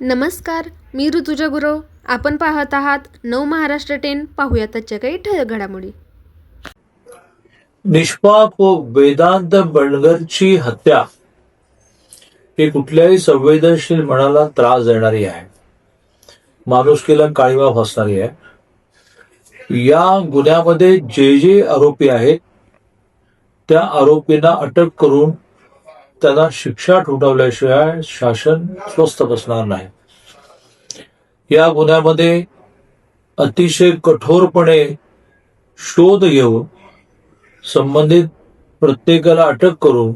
नमस्कार, मी ऋतुजा गुरव. आपण पाहत आहात नव महाराष्ट्र 10. पाहूया त्याच्या काही ठळक घडामोडी. निष्पाप व वेदांत बंडगरची हत्या ही कुठल्याही संवेदनशील मनाला त्रास देणारी आहे, माणुसकीला काळीमा फासणारी आहे. या गुन्ह्यामध्ये जे आरोपी आहेत त्या आरोपींना अटक करून त्यांना शिक्षा ठोठावल्याशिवाय शासन स्वस्थ बसणार नाही. या गुन्ह्यामध्ये अतिशय कठोरपणे शोध घेऊन संबंधित प्रत्येकाला अटक करून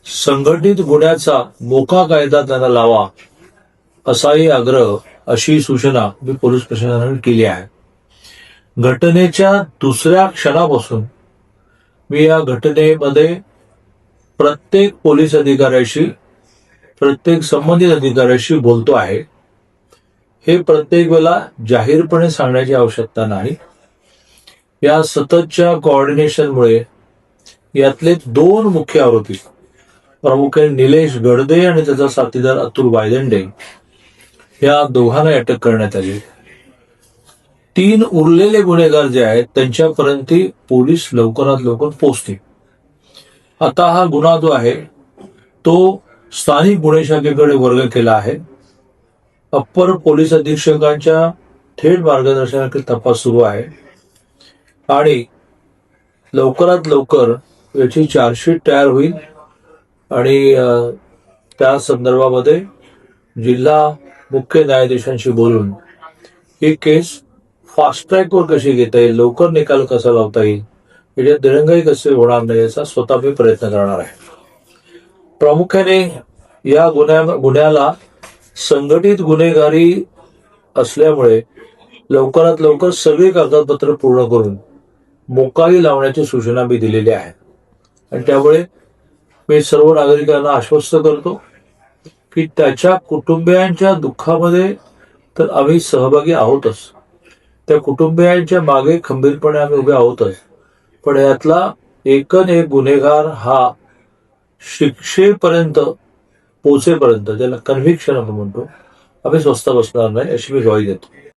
संघटित गुन्ह्याचा मोका कायदा त्यांना लावा, असाही आग्रह, अशी सूचना मी पोलीस प्रशासनाने केली आहे. घटनेच्या दुसऱ्या क्षणापासून मी या घटनेमध्ये प्रत्येक पोलीस अधिकाऱ्याशी, प्रत्येक संबंधित अधिकाऱ्याशी बोलतो आहे. हे प्रत्येक वेळेला जाहीरपणे सांगण्याची आवश्यकता नाही. या सततच्या कोऑर्डिनेशनमुळे यातले 2 मुख्य आरोपी, प्रामुख्याने निलेश गडदे आणि त्याचा साथीदार अतुल वायदंडे, या दोघांना अटक करण्यात आली. 3 उरलेले गुन्हेगार जे आहेत त्यांच्यापर्यंत पोलीस लवकरात लवकर पोहोचतील. आता हा गुन्हा जो आहे तो स्थानिक गुन्हे शाखेकडे वर्ग केला आहे. अप्पर पोलीस अधीक्षकांच्या थेट मार्गदर्शनाखाली तपास सुरू आहे आणि लवकरात लवकर याची चार्जशीट तयार होईल आणि त्या संदर्भामध्ये जिल्हा मुख्य न्यायाधीशांशी बोलून ही केस फास्ट ट्रॅकवर कशी घेता येईल, लवकर निकाल कसा लावता येईल, याच्यात दिरंगाई कसे होणार नाही याचा स्वतः मी प्रयत्न करणार आहे. प्रामुख्याने या गुन्ह्याला संघटित गुन्हेगारी असल्यामुळे लवकरात लवकर सगळी कागदपत्र पूर्ण करून मोकाई लावण्याची सूचना मी दिलेली आहे. आणि त्यामुळे मी सर्व नागरिकांना आश्वस्त करतो की त्याच्या कुटुंबियांच्या दुःखामध्ये तर आम्ही सहभागी आहोतच, त्या कुटुंबियांच्या मागे खंबीरपणे आम्ही उभे आहोतच, पण यातला एकन एक गुन्हेगार हा शिक्षेपर्यंत पोचेपर्यंत, ज्याला कन्व्हिक्शन आपण म्हणतो, आम्ही स्वस्थ बसणार नाही, अशी मी ग्वाही देतो.